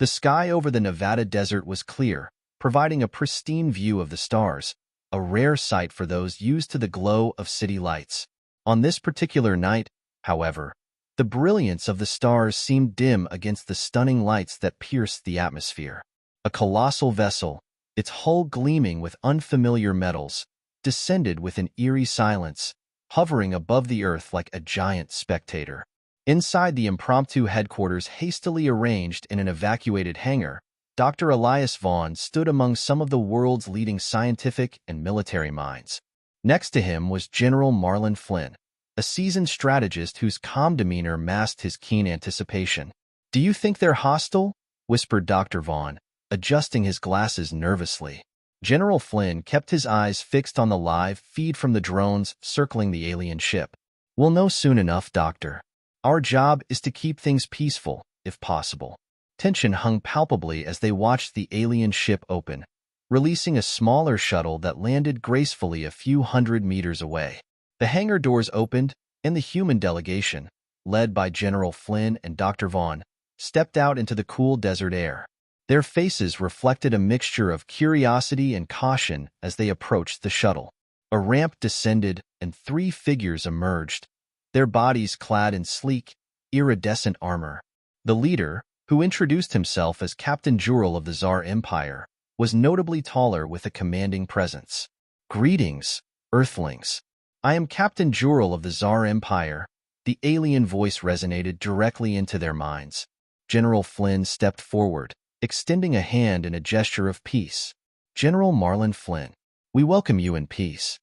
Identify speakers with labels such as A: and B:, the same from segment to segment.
A: The sky over the Nevada desert was clear, providing a pristine view of the stars, a rare sight for those used to the glow of city lights. On this particular night, however, the brilliance of the stars seemed dim against the stunning lights that pierced the atmosphere. A colossal vessel, its hull gleaming with unfamiliar metals, descended with an eerie silence, hovering above the earth like a giant spectator. Inside the impromptu headquarters hastily arranged in an evacuated hangar, Dr. Elias Vaughn stood among some of the world's leading scientific and military minds. Next to him was General Marlin Flynn, a seasoned strategist whose calm demeanor masked his keen anticipation. "Do you think they're hostile?" whispered Dr. Vaughn, adjusting his glasses nervously. General Flynn kept his eyes fixed on the live feed from the drones circling the alien ship. "We'll know soon enough, Doctor. Our job is to keep things peaceful, if possible." Tension hung palpably as they watched the alien ship open, releasing a smaller shuttle that landed gracefully a few hundred meters away. The hangar doors opened, and the human delegation, led by General Flynn and Dr. Vaughn, stepped out into the cool desert air. Their faces reflected a mixture of curiosity and caution as they approached the shuttle. A ramp descended, and 3 figures emerged, their bodies clad in sleek, iridescent armor. The leader, who introduced himself as Captain Zhar'Kaath of the Tsar Empire, was notably taller with a commanding presence. "Greetings, Earthlings. I am Captain Zhar'Kaath of the Tsar Empire." The alien voice resonated directly into their minds. General Flynn stepped forward, extending a hand in a gesture of peace. "General Marlin Flynn, we welcome you in peace."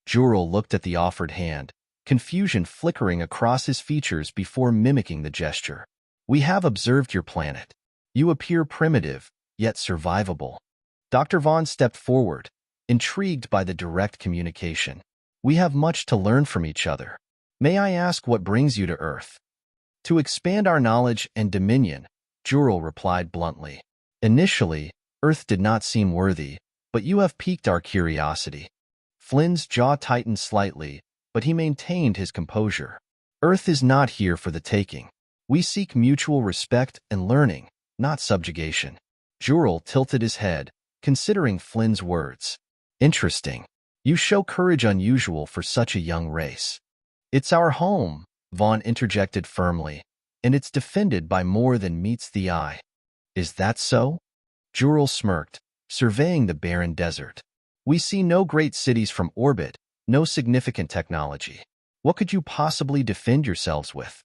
A: Zhar'Kaath looked at the offered hand, confusion flickering across his features before mimicking the gesture. "We have observed your planet. You appear primitive, yet survivable." Dr. Vaughn stepped forward, intrigued by the direct communication. "We have much to learn from each other. May I ask what brings you to Earth?" "To expand our knowledge and dominion," Zhar'Kaath replied bluntly. "Initially, Earth did not seem worthy, but you have piqued our curiosity." Flynn's jaw tightened slightly, but he maintained his composure. "Earth is not here for the taking. We seek mutual respect and learning, not subjugation." Zhar'Kaath tilted his head, considering Flynn's words. "Interesting. You show courage unusual for such a young race." "It's our home," Vaughn interjected firmly, "and it's defended by more than meets the eye." "Is that so?" Zhar'Kaath smirked, surveying the barren desert. "We see no great cities from orbit, no significant technology. What could you possibly defend yourselves with?"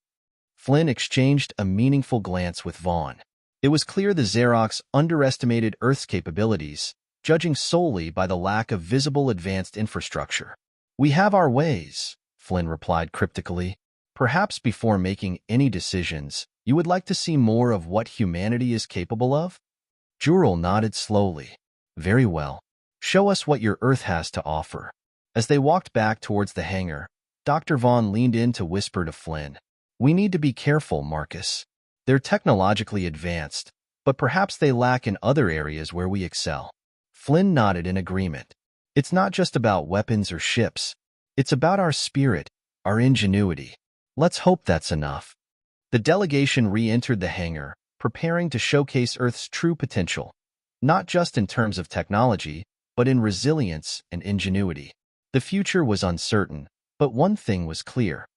A: Flynn exchanged a meaningful glance with Vaughn. It was clear the Zhar'Kaaths underestimated Earth's capabilities, judging solely by the lack of visible advanced infrastructure. "We have our ways," Flynn replied cryptically. "Perhaps before making any decisions, you would like to see more of what humanity is capable of?" Zhar'Kaath nodded slowly. "Very well. Show us what your Earth has to offer." As they walked back towards the hangar, Dr. Vaughn leaned in to whisper to Flynn, "We need to be careful, Marcus. They're technologically advanced, but perhaps they lack in other areas where we excel." Flynn nodded in agreement. "It's not just about weapons or ships. It's about our spirit, our ingenuity. Let's hope that's enough." The delegation re-entered the hangar, preparing to showcase Earth's true potential, not just in terms of technology, but in resilience and ingenuity. The future was uncertain, but one thing was clear.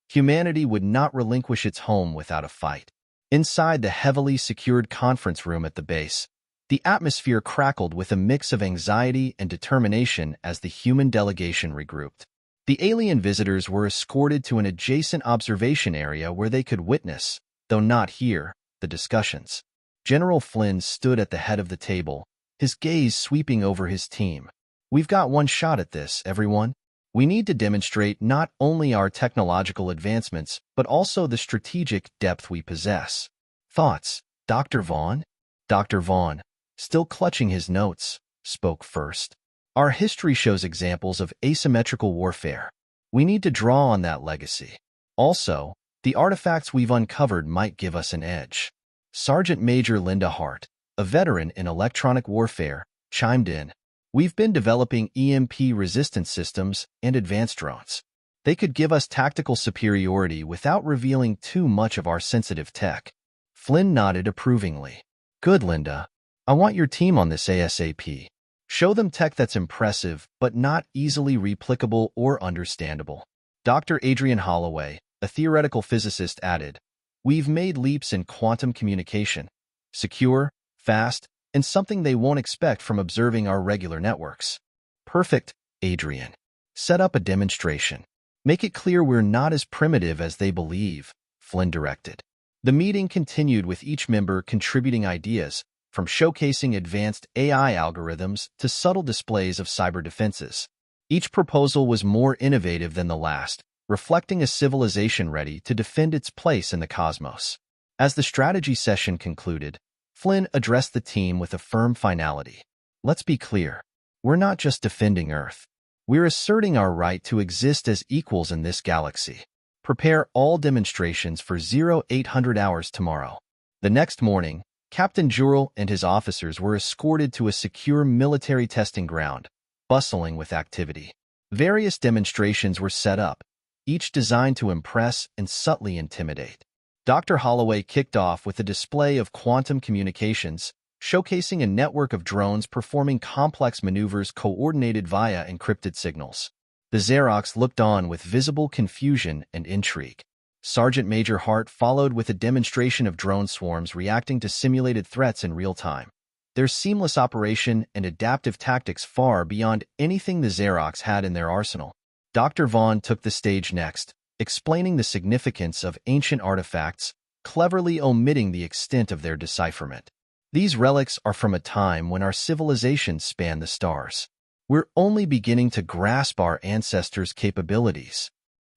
A: Humanity would not relinquish its home without a fight. Inside the heavily secured conference room at the base, the atmosphere crackled with a mix of anxiety and determination as the human delegation regrouped. The alien visitors were escorted to an adjacent observation area where they could witness, though not hear, the discussions. General Flynn stood at the head of the table, his gaze sweeping over his team. "We've got one shot at this, everyone. We need to demonstrate not only our technological advancements, but also the strategic depth we possess." "Thoughts, Dr. Vaughn?" Dr. Vaughn, still clutching his notes, spoke first. "Our history shows examples of asymmetrical warfare. We need to draw on that legacy. Also, the artifacts we've uncovered might give us an edge." Sergeant Major Linda Hart, a veteran in electronic warfare, chimed in. "We've been developing EMP resistance systems and advanced drones. They could give us tactical superiority without revealing too much of our sensitive tech." Flynn nodded approvingly. Good, Linda. I want your team on this ASAP. Show them tech that's impressive, but not easily replicable or understandable. Dr. Adrian Holloway, a theoretical physicist, added, "We've made leaps in quantum communication. Secure, fast, and something they won't expect from observing our regular networks." Perfect, Adrian. Set up a demonstration. Make it clear we're not as primitive as they believe, Flynn directed. The meeting continued with each member contributing ideas, from showcasing advanced AI algorithms to subtle displays of cyber defenses. Each proposal was more innovative than the last, reflecting a civilization ready to defend its place in the cosmos. As the strategy session concluded, Flynn addressed the team with a firm finality. Let's be clear. We're not just defending Earth. We're asserting our right to exist as equals in this galaxy. Prepare all demonstrations for 0800 hours tomorrow. The next morning, Captain Zhar'Kaath and his officers were escorted to a secure military testing ground, bustling with activity. Various demonstrations were set up, each designed to impress and subtly intimidate. Dr. Holloway kicked off with a display of quantum communications, showcasing a network of drones performing complex maneuvers coordinated via encrypted signals. The Zhar'Kaath looked on with visible confusion and intrigue. Sergeant Major Hart followed with a demonstration of drone swarms reacting to simulated threats in real time. Their seamless operation and adaptive tactics far beyond anything the Zhar'Kaath had in their arsenal. Dr. Vaughn took the stage next, explaining the significance of ancient artifacts, cleverly omitting the extent of their decipherment. These relics are from a time when our civilization spanned the stars. We're only beginning to grasp our ancestors' capabilities.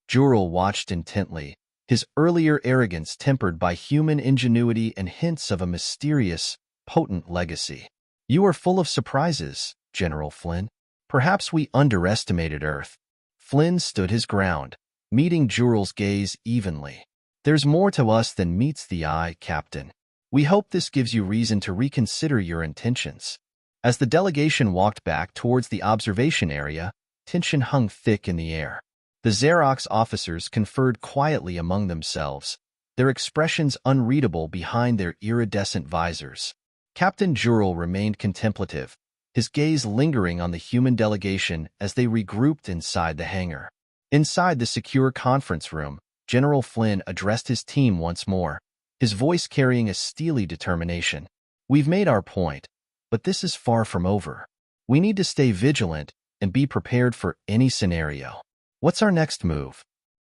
A: Zhar'Kaath watched intently, his earlier arrogance tempered by human ingenuity and hints of a mysterious, potent legacy. You are full of surprises, General Flynn. Perhaps we underestimated Earth. Flynn stood his ground, meeting Zhar'Kaath's gaze evenly. There's more to us than meets the eye, Captain. We hope this gives you reason to reconsider your intentions. As the delegation walked back towards the observation area, tension hung thick in the air. The Zhar'Kaath's officers conferred quietly among themselves, their expressions unreadable behind their iridescent visors. Captain Zhar'Kaath remained contemplative, his gaze lingering on the human delegation as they regrouped inside the hangar. Inside the secure conference room, General Flynn addressed his team once more, his voice carrying a steely determination. We've made our point, but this is far from over. We need to stay vigilant and be prepared for any scenario. What's our next move?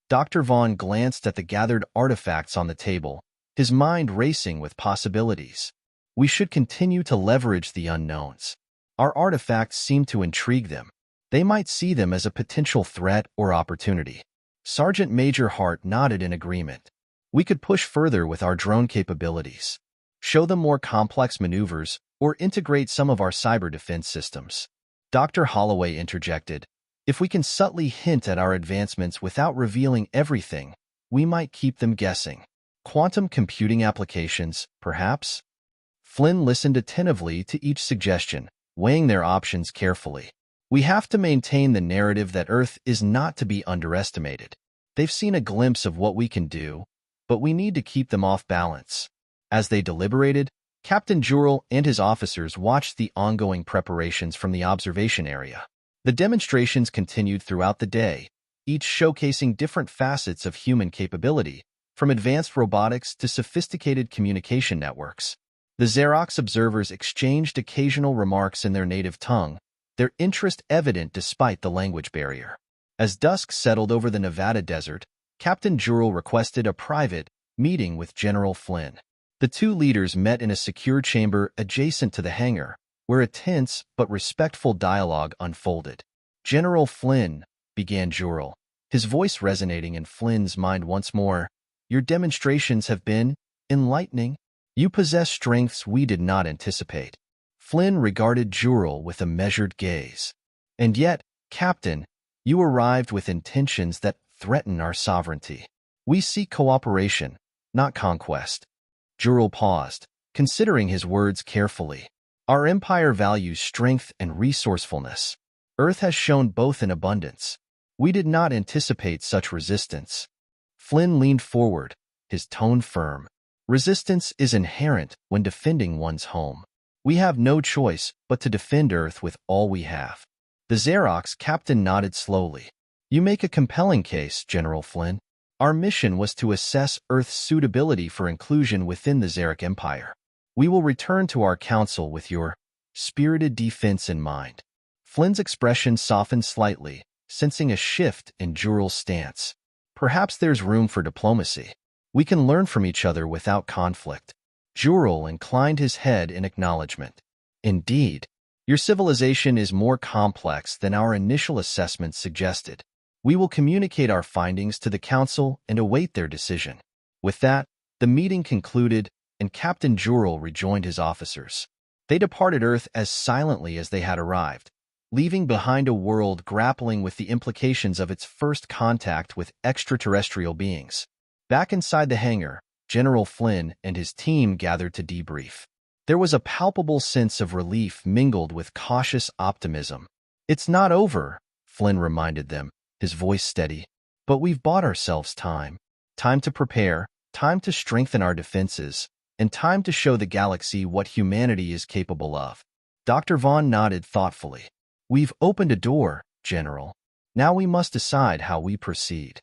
A: Dr. Vaughn glanced at the gathered artifacts on the table, his mind racing with possibilities. We should continue to leverage the unknowns. Our artifacts seem to intrigue them. They might see them as a potential threat or opportunity. Sergeant Major Hart nodded in agreement. We could push further with our drone capabilities, show them more complex maneuvers, or integrate some of our cyber defense systems. Dr. Holloway interjected, if we can subtly hint at our advancements without revealing everything, we might keep them guessing. Quantum computing applications, perhaps? Flynn listened attentively to each suggestion, weighing their options carefully. We have to maintain the narrative that Earth is not to be underestimated. They've seen a glimpse of what we can do, but we need to keep them off balance. As they deliberated, Captain Zhar'Kaath and his officers watched the ongoing preparations from the observation area. The demonstrations continued throughout the day, each showcasing different facets of human capability, from advanced robotics to sophisticated communication networks. The Zhar'Kaath's observers exchanged occasional remarks in their native tongue, their interest evident despite the language barrier. As dusk settled over the Nevada desert, Captain Zhar'Kaath requested a private meeting with General Flynn. The two leaders met in a secure chamber adjacent to the hangar, where a tense but respectful dialogue unfolded. General Flynn, began Zhar'Kaath, his voice resonating in Flynn's mind once more, your demonstrations have been enlightening. You possess strengths we did not anticipate. Flynn regarded Zhar'Kaath with a measured gaze. And yet, Captain, you arrived with intentions that threaten our sovereignty. We seek cooperation, not conquest. Zhar'Kaath paused, considering his words carefully. Our empire values strength and resourcefulness. Earth has shown both in abundance. We did not anticipate such resistance. Flynn leaned forward, his tone firm. Resistance is inherent when defending one's home. We have no choice but to defend Earth with all we have. The Zhar'Kaat's captain nodded slowly. You make a compelling case, General Flynn. Our mission was to assess Earth's suitability for inclusion within the Zhar'Kaat Empire. We will return to our council with your spirited defense in mind. Flynn's expression softened slightly, sensing a shift in Zhar'Kaat's stance. Perhaps there's room for diplomacy. We can learn from each other without conflict. Zhar'Kaat inclined his head in acknowledgement. Indeed, your civilization is more complex than our initial assessment suggested. We will communicate our findings to the Council and await their decision. With that, the meeting concluded, and Captain Zhar'Kaat rejoined his officers. They departed Earth as silently as they had arrived, leaving behind a world grappling with the implications of its first contact with extraterrestrial beings. Back inside the hangar, General Flynn and his team gathered to debrief. There was a palpable sense of relief mingled with cautious optimism. It's not over, Flynn reminded them, his voice steady. But we've bought ourselves time. Time to prepare, time to strengthen our defenses, and time to show the galaxy what humanity is capable of. Dr. Vaughn nodded thoughtfully. We've opened a door, General. Now we must decide how we proceed.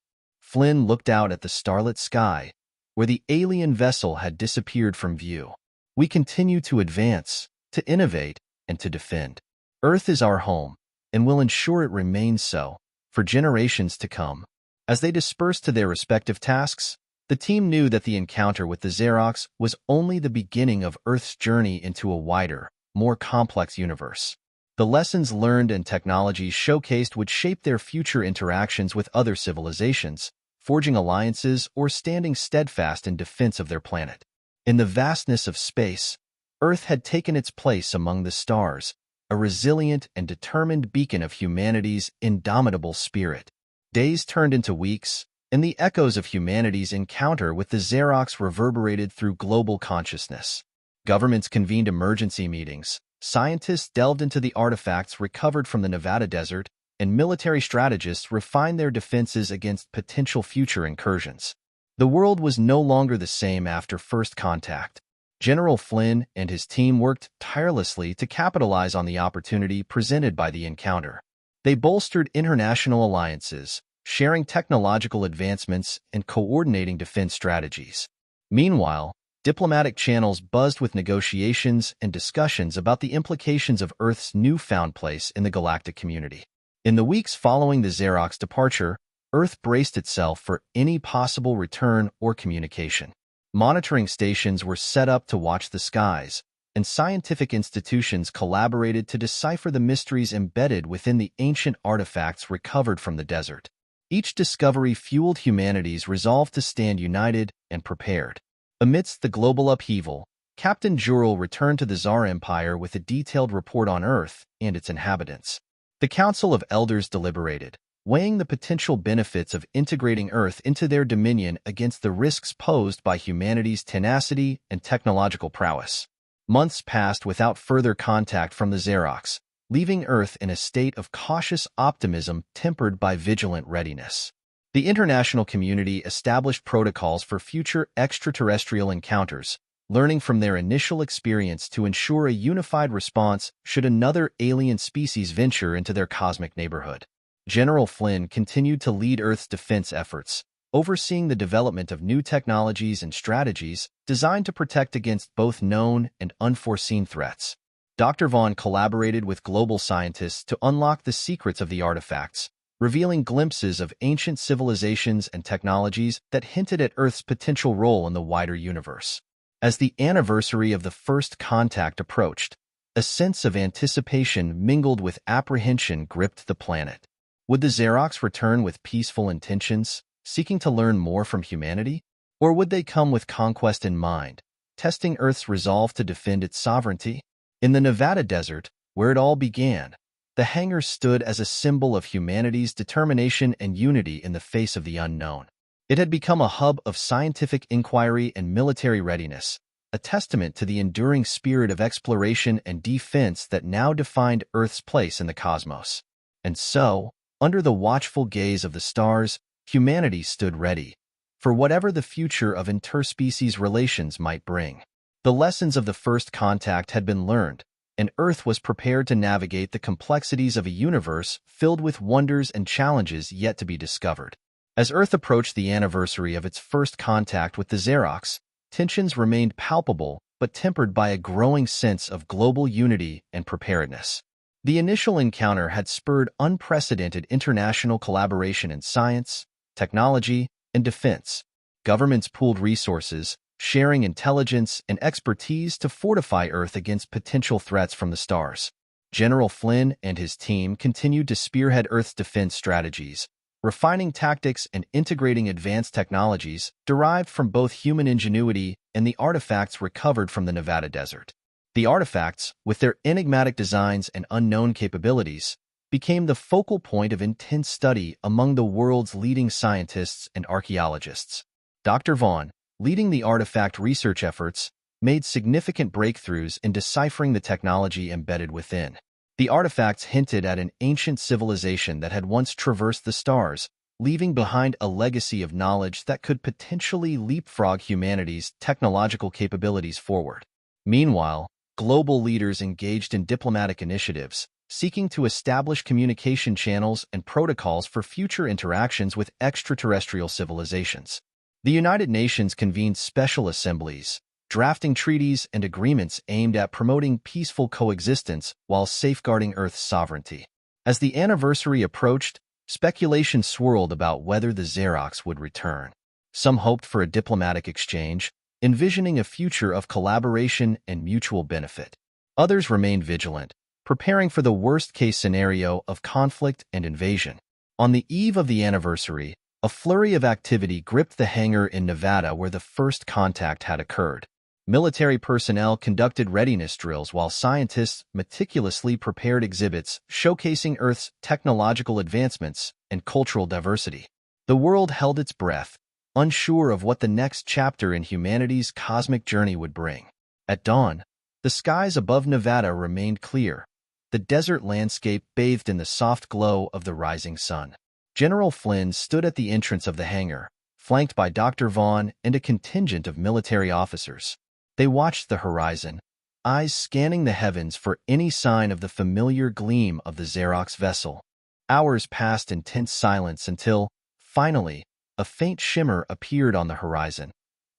A: Flynn looked out at the starlit sky, where the alien vessel had disappeared from view. We continue to advance, to innovate, and to defend. Earth is our home, and will ensure it remains so, for generations to come. As they dispersed to their respective tasks, the team knew that the encounter with the Zhar'Kaats was only the beginning of Earth's journey into a wider, more complex universe. The lessons learned and technologies showcased would shape their future interactions with other civilizations, forging alliances or standing steadfast in defense of their planet. In the vastness of space, Earth had taken its place among the stars, a resilient and determined beacon of humanity's indomitable spirit. Days turned into weeks, and the echoes of humanity's encounter with the Zhar'Kaats reverberated through global consciousness. Governments convened emergency meetings, scientists delved into the artifacts recovered from the Nevada desert, and military strategists refined their defenses against potential future incursions. The world was no longer the same after first contact. General Flynn and his team worked tirelessly to capitalize on the opportunity presented by the encounter. They bolstered international alliances, sharing technological advancements and coordinating defense strategies. Meanwhile, diplomatic channels buzzed with negotiations and discussions about the implications of Earth's newfound place in the galactic community. In the weeks following the Zhar'Kaat's departure, Earth braced itself for any possible return or communication. Monitoring stations were set up to watch the skies, and scientific institutions collaborated to decipher the mysteries embedded within the ancient artifacts recovered from the desert. Each discovery fueled humanity's resolve to stand united and prepared. Amidst the global upheaval, Captain Zhar'Kaat returned to the Zhar Empire with a detailed report on Earth and its inhabitants. The Council of Elders deliberated, weighing the potential benefits of integrating Earth into their dominion against the risks posed by humanity's tenacity and technological prowess. Months passed without further contact from the Zhar'Kaats, leaving Earth in a state of cautious optimism tempered by vigilant readiness. The international community established protocols for future extraterrestrial encounters, learning from their initial experience to ensure a unified response should another alien species venture into their cosmic neighborhood. General Flynn continued to lead Earth's defense efforts, overseeing the development of new technologies and strategies designed to protect against both known and unforeseen threats. Dr. Vaughn collaborated with global scientists to unlock the secrets of the artifacts, revealing glimpses of ancient civilizations and technologies that hinted at Earth's potential role in the wider universe. As the anniversary of the first contact approached, a sense of anticipation mingled with apprehension gripped the planet. Would the Zhar'Kaats return with peaceful intentions, seeking to learn more from humanity? Or would they come with conquest in mind, testing Earth's resolve to defend its sovereignty? In the Nevada desert, where it all began, the hangar stood as a symbol of humanity's determination and unity in the face of the unknown. It had become a hub of scientific inquiry and military readiness, a testament to the enduring spirit of exploration and defense that now defined Earth's place in the cosmos. And so, under the watchful gaze of the stars, humanity stood ready, for whatever the future of interspecies relations might bring. The lessons of the first contact had been learned, and Earth was prepared to navigate the complexities of a universe filled with wonders and challenges yet to be discovered. As Earth approached the anniversary of its first contact with the Zhar'Kaath, tensions remained palpable but tempered by a growing sense of global unity and preparedness. The initial encounter had spurred unprecedented international collaboration in science, technology, and defense. Governments pooled resources, sharing intelligence and expertise to fortify Earth against potential threats from the stars. General Flynn and his team continued to spearhead Earth's defense strategies, refining tactics and integrating advanced technologies derived from both human ingenuity and the artifacts recovered from the Nevada desert. The artifacts, with their enigmatic designs and unknown capabilities, became the focal point of intense study among the world's leading scientists and archaeologists. Dr. Vaughn, leading the artifact research efforts, made significant breakthroughs in deciphering the technology embedded within. The artifacts hinted at an ancient civilization that had once traversed the stars, leaving behind a legacy of knowledge that could potentially leapfrog humanity's technological capabilities forward. Meanwhile, global leaders engaged in diplomatic initiatives, seeking to establish communication channels and protocols for future interactions with extraterrestrial civilizations. The United Nations convened special assemblies, drafting treaties and agreements aimed at promoting peaceful coexistence while safeguarding Earth's sovereignty. As the anniversary approached, speculation swirled about whether the Zhar'Kaath would return. Some hoped for a diplomatic exchange, envisioning a future of collaboration and mutual benefit. Others remained vigilant, preparing for the worst-case scenario of conflict and invasion. On the eve of the anniversary, a flurry of activity gripped the hangar in Nevada where the first contact had occurred. Military personnel conducted readiness drills while scientists meticulously prepared exhibits showcasing Earth's technological advancements and cultural diversity. The world held its breath, unsure of what the next chapter in humanity's cosmic journey would bring. At dawn, the skies above Nevada remained clear, the desert landscape bathed in the soft glow of the rising sun. General Flynn stood at the entrance of the hangar, flanked by Dr. Vaughn and a contingent of military officers. They watched the horizon, eyes scanning the heavens for any sign of the familiar gleam of the Zhar'Kaath's vessel. Hours passed in tense silence until, finally, a faint shimmer appeared on the horizon,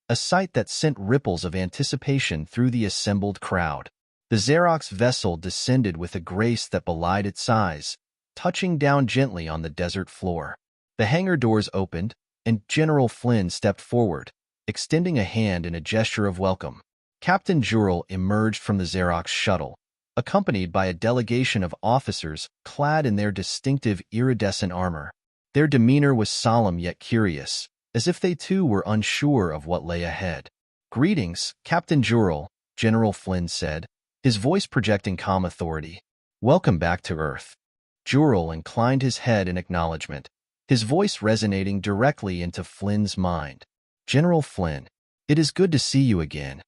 A: a sight that sent ripples of anticipation through the assembled crowd. The Zhar'Kaath's vessel descended with a grace that belied its size, touching down gently on the desert floor. The hangar doors opened, and General Flynn stepped forward, extending a hand in a gesture of welcome. Captain Zhar'Kaath emerged from the Zhar'Kaath's shuttle, accompanied by a delegation of officers clad in their distinctive iridescent armor. Their demeanor was solemn yet curious, as if they too were unsure of what lay ahead. "Greetings, Captain Zhar'Kaath," General Flynn said, his voice projecting calm authority. "Welcome back to Earth." Zhar'Kaath inclined his head in acknowledgement, his voice resonating directly into Flynn's mind. "General Flynn, it is good to see you again."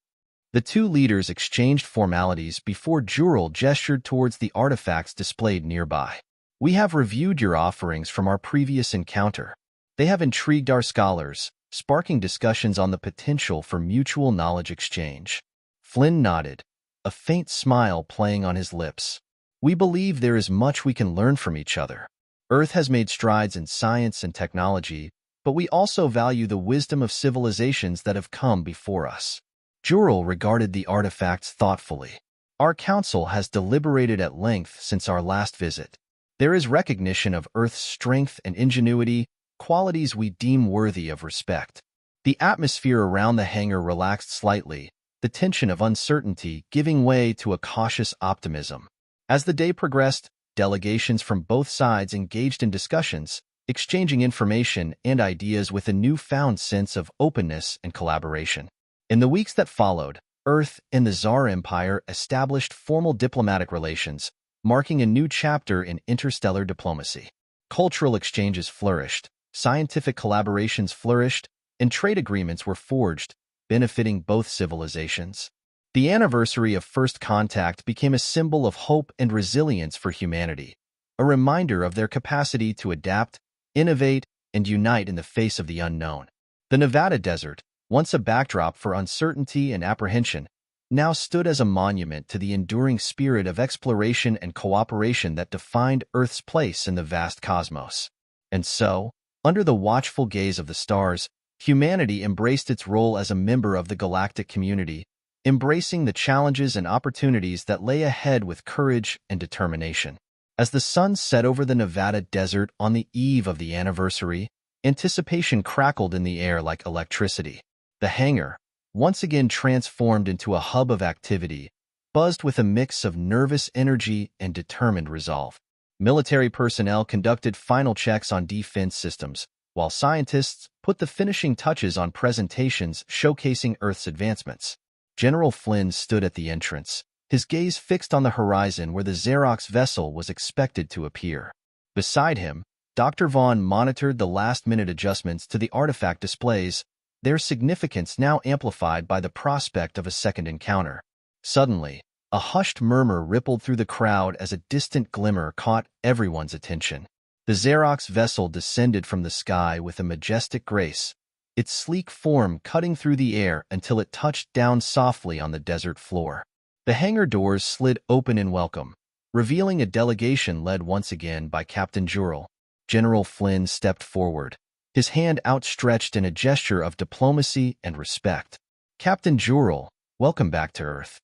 A: The two leaders exchanged formalities before Zhar'Kaath gestured towards the artifacts displayed nearby. "We have reviewed your offerings from our previous encounter. They have intrigued our scholars, sparking discussions on the potential for mutual knowledge exchange." Flynn nodded, a faint smile playing on his lips. "We believe there is much we can learn from each other. Earth has made strides in science and technology, but we also value the wisdom of civilizations that have come before us." Zhar'Kaath regarded the artifacts thoughtfully. "Our council has deliberated at length since our last visit. There is recognition of Earth's strength and ingenuity, qualities we deem worthy of respect." The atmosphere around the hangar relaxed slightly, the tension of uncertainty giving way to a cautious optimism. As the day progressed, delegations from both sides engaged in discussions, exchanging information and ideas with a newfound sense of openness and collaboration. In the weeks that followed, Earth and the Tsar Empire established formal diplomatic relations, marking a new chapter in interstellar diplomacy. Cultural exchanges flourished, scientific collaborations flourished, and trade agreements were forged, benefiting both civilizations. The anniversary of first contact became a symbol of hope and resilience for humanity, a reminder of their capacity to adapt, innovate, and unite in the face of the unknown. The Nevada Desert, once a backdrop for uncertainty and apprehension, now stood as a monument to the enduring spirit of exploration and cooperation that defined Earth's place in the vast cosmos. And so, under the watchful gaze of the stars, humanity embraced its role as a member of the galactic community, embracing the challenges and opportunities that lay ahead with courage and determination. As the sun set over the Nevada Desert on the eve of the anniversary, anticipation crackled in the air like electricity. The hangar, once again transformed into a hub of activity, buzzed with a mix of nervous energy and determined resolve. Military personnel conducted final checks on defense systems, while scientists put the finishing touches on presentations showcasing Earth's advancements. General Flynn stood at the entrance, his gaze fixed on the horizon where the Zhar'Kaat's vessel was expected to appear. Beside him, Dr. Vaughn monitored the last-minute adjustments to the artifact displays, their significance now amplified by the prospect of a second encounter. Suddenly, a hushed murmur rippled through the crowd as a distant glimmer caught everyone's attention. The Zhar'Kaat's vessel descended from the sky with a majestic grace, its sleek form cutting through the air until it touched down softly on the desert floor. The hangar doors slid open in welcome, revealing a delegation led once again by Captain Zhar'Kaath. General Flynn stepped forward, his hand outstretched in a gesture of diplomacy and respect. "Captain Zhar'Kaath, welcome back to Earth."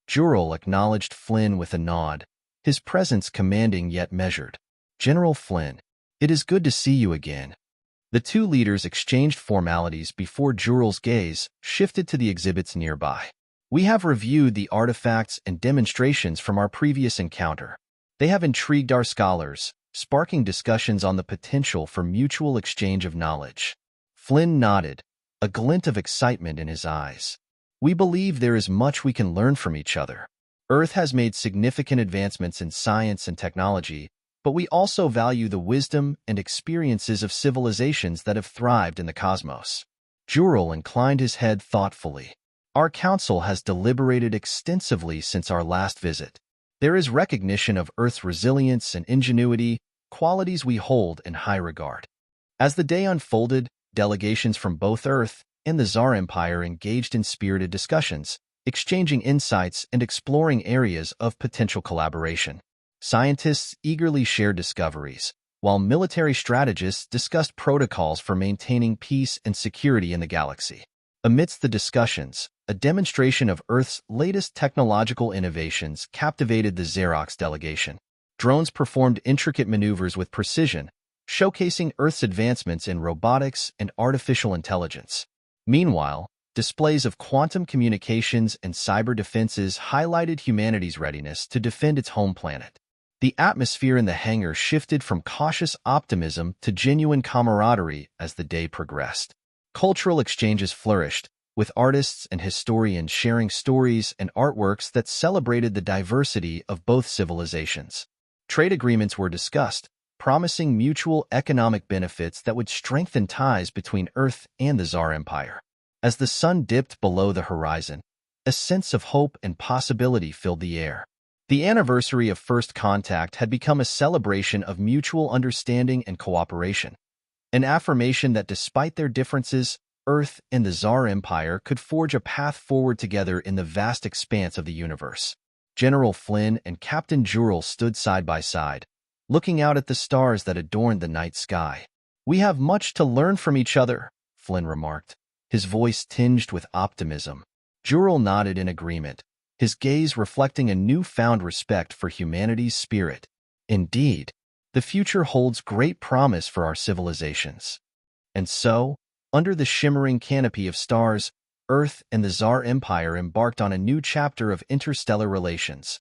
A: Zhar'Kaath acknowledged Flynn with a nod, his presence commanding yet measured. "General Flynn, it is good to see you again." The two leaders exchanged formalities before Zhar'Kaat's gaze shifted to the exhibits nearby. "We have reviewed the artifacts and demonstrations from our previous encounter. They have intrigued our scholars, sparking discussions on the potential for mutual exchange of knowledge." Flynn nodded, a glint of excitement in his eyes. "We believe there is much we can learn from each other. Earth has made significant advancements in science and technology, but we also value the wisdom and experiences of civilizations that have thrived in the cosmos." Zhar'Kaath inclined his head thoughtfully. "Our council has deliberated extensively since our last visit. There is recognition of Earth's resilience and ingenuity, qualities we hold in high regard." As the day unfolded, delegations from both Earth and the Zhar Empire engaged in spirited discussions, exchanging insights and exploring areas of potential collaboration. Scientists eagerly shared discoveries, while military strategists discussed protocols for maintaining peace and security in the galaxy. Amidst the discussions, a demonstration of Earth's latest technological innovations captivated the Zhar'Kaat's delegation. Drones performed intricate maneuvers with precision, showcasing Earth's advancements in robotics and artificial intelligence. Meanwhile, displays of quantum communications and cyber defenses highlighted humanity's readiness to defend its home planet. The atmosphere in the hangar shifted from cautious optimism to genuine camaraderie as the day progressed. Cultural exchanges flourished, with artists and historians sharing stories and artworks that celebrated the diversity of both civilizations. Trade agreements were discussed, promising mutual economic benefits that would strengthen ties between Earth and the Zhar Empire. As the sun dipped below the horizon, a sense of hope and possibility filled the air. The anniversary of first contact had become a celebration of mutual understanding and cooperation, an affirmation that despite their differences, Earth and the Zhar Empire could forge a path forward together in the vast expanse of the universe. General Flynn and Captain Zhar'Kaath stood side by side, looking out at the stars that adorned the night sky. "We have much to learn from each other," Flynn remarked, his voice tinged with optimism. Zhar'Kaath nodded in agreement, his gaze reflecting a newfound respect for humanity's spirit. "Indeed, the future holds great promise for our civilizations." And so, under the shimmering canopy of stars, Earth and the Zhar Empire embarked on a new chapter of interstellar relations,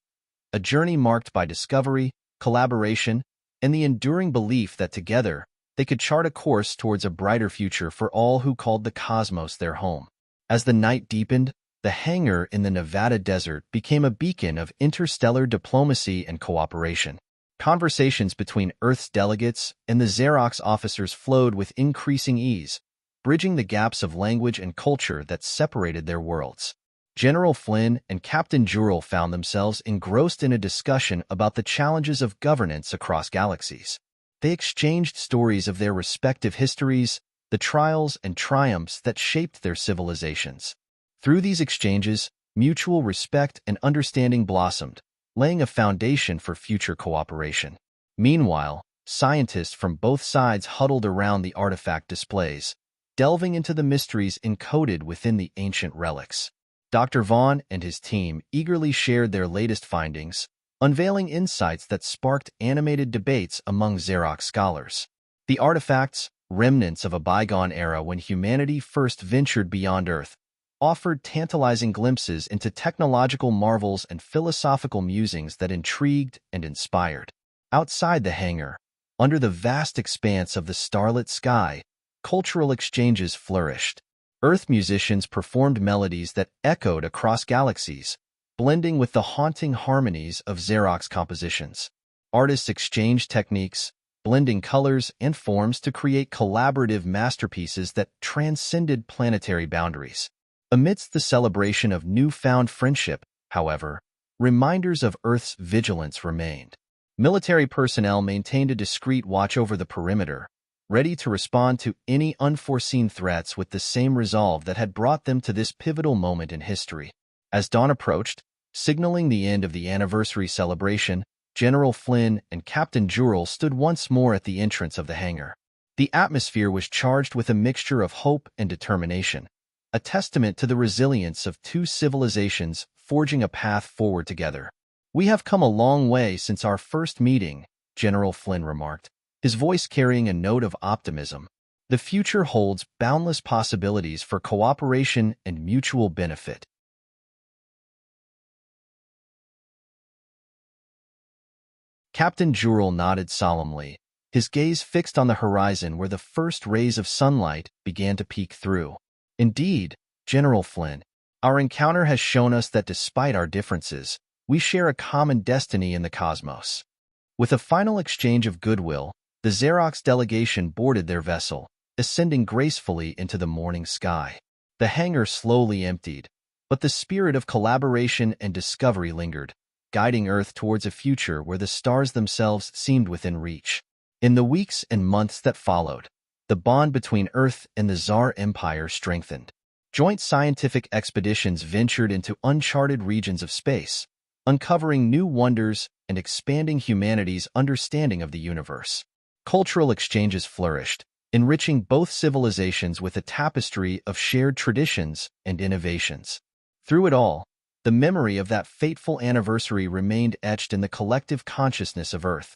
A: a journey marked by discovery, collaboration, and the enduring belief that together, they could chart a course towards a brighter future for all who called the cosmos their home. As the night deepened, the hangar in the Nevada desert became a beacon of interstellar diplomacy and cooperation. Conversations between Earth's delegates and the Zhar'Kaat's officers flowed with increasing ease, bridging the gaps of language and culture that separated their worlds. General Flynn and Captain Zhar'Kaath found themselves engrossed in a discussion about the challenges of governance across galaxies. They exchanged stories of their respective histories, the trials and triumphs that shaped their civilizations. Through these exchanges, mutual respect and understanding blossomed, laying a foundation for future cooperation. Meanwhile, scientists from both sides huddled around the artifact displays, delving into the mysteries encoded within the ancient relics. Dr. Vaughn and his team eagerly shared their latest findings, unveiling insights that sparked animated debates among Zhar'Kaath scholars. The artifacts, remnants of a bygone era when humanity first ventured beyond Earth, offered tantalizing glimpses into technological marvels and philosophical musings that intrigued and inspired. Outside the hangar, under the vast expanse of the starlit sky, cultural exchanges flourished. Earth musicians performed melodies that echoed across galaxies, blending with the haunting harmonies of Zhar'Kaath's compositions. Artists exchanged techniques, blending colors and forms to create collaborative masterpieces that transcended planetary boundaries. Amidst the celebration of newfound friendship, however, reminders of Earth's vigilance remained. Military personnel maintained a discreet watch over the perimeter, ready to respond to any unforeseen threats with the same resolve that had brought them to this pivotal moment in history. As dawn approached, signaling the end of the anniversary celebration, General Flynn and Captain Zhar'Kaath stood once more at the entrance of the hangar. The atmosphere was charged with a mixture of hope and determination, a testament to the resilience of two civilizations forging a path forward together. "We have come a long way since our first meeting," General Flynn remarked, his voice carrying a note of optimism. "The future holds boundless possibilities for cooperation and mutual benefit." Captain Zhar'Kaath nodded solemnly, his gaze fixed on the horizon where the first rays of sunlight began to peek through. "Indeed, General Flynn, our encounter has shown us that despite our differences, we share a common destiny in the cosmos." With a final exchange of goodwill, the Zhar'Kaath's delegation boarded their vessel, ascending gracefully into the morning sky. The hangar slowly emptied, but the spirit of collaboration and discovery lingered, guiding Earth towards a future where the stars themselves seemed within reach. In the weeks and months that followed, the bond between Earth and the Tsar Empire strengthened. Joint scientific expeditions ventured into uncharted regions of space, uncovering new wonders and expanding humanity's understanding of the universe. Cultural exchanges flourished, enriching both civilizations with a tapestry of shared traditions and innovations. Through it all, the memory of that fateful anniversary remained etched in the collective consciousness of Earth,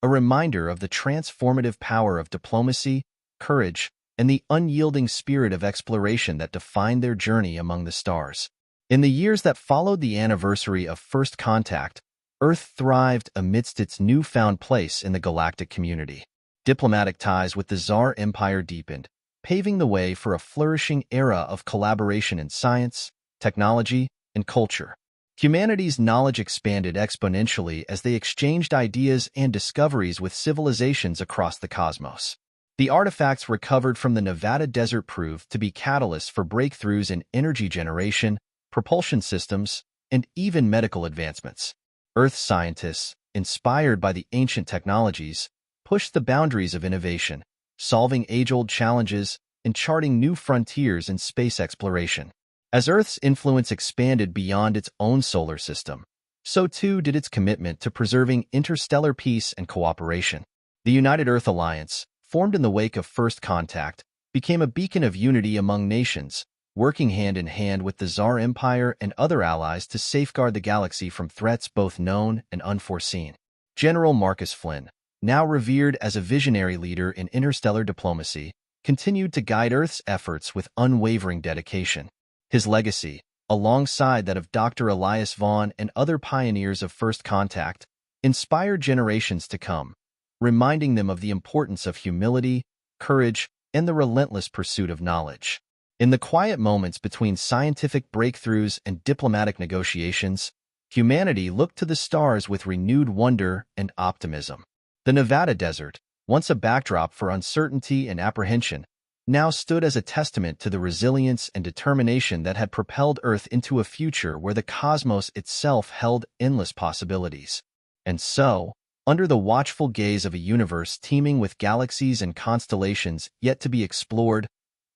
A: a reminder of the transformative power of diplomacy, courage, and the unyielding spirit of exploration that defined their journey among the stars. In the years that followed the anniversary of first contact, Earth thrived amidst its newfound place in the galactic community. Diplomatic ties with the Tsar Empire deepened, paving the way for a flourishing era of collaboration in science, technology, and culture. Humanity's knowledge expanded exponentially as they exchanged ideas and discoveries with civilizations across the cosmos. The artifacts recovered from the Nevada desert proved to be catalysts for breakthroughs in energy generation, propulsion systems, and even medical advancements. Earth scientists, inspired by the ancient technologies, pushed the boundaries of innovation, solving age-old challenges and charting new frontiers in space exploration. As Earth's influence expanded beyond its own solar system, so too did its commitment to preserving interstellar peace and cooperation. The United Earth Alliance, formed in the wake of first contact, became a beacon of unity among nations, working hand in hand with the Tsar Empire and other allies to safeguard the galaxy from threats both known and unforeseen. General Marcus Flynn, now revered as a visionary leader in interstellar diplomacy, continued to guide Earth's efforts with unwavering dedication. His legacy, alongside that of Dr. Elias Vaughn and other pioneers of first contact, inspired generations to come, reminding them of the importance of humility, courage, and the relentless pursuit of knowledge. In the quiet moments between scientific breakthroughs and diplomatic negotiations, humanity looked to the stars with renewed wonder and optimism. The Nevada desert, once a backdrop for uncertainty and apprehension, now stood as a testament to the resilience and determination that had propelled Earth into a future where the cosmos itself held endless possibilities. And so, Under the watchful gaze of a universe teeming with galaxies and constellations yet to be explored,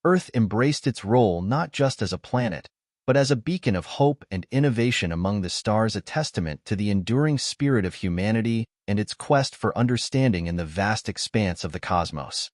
A: Earth embraced its role not just as a planet, but as a beacon of hope and innovation among the stars, a testament to the enduring spirit of humanity and its quest for understanding in the vast expanse of the cosmos.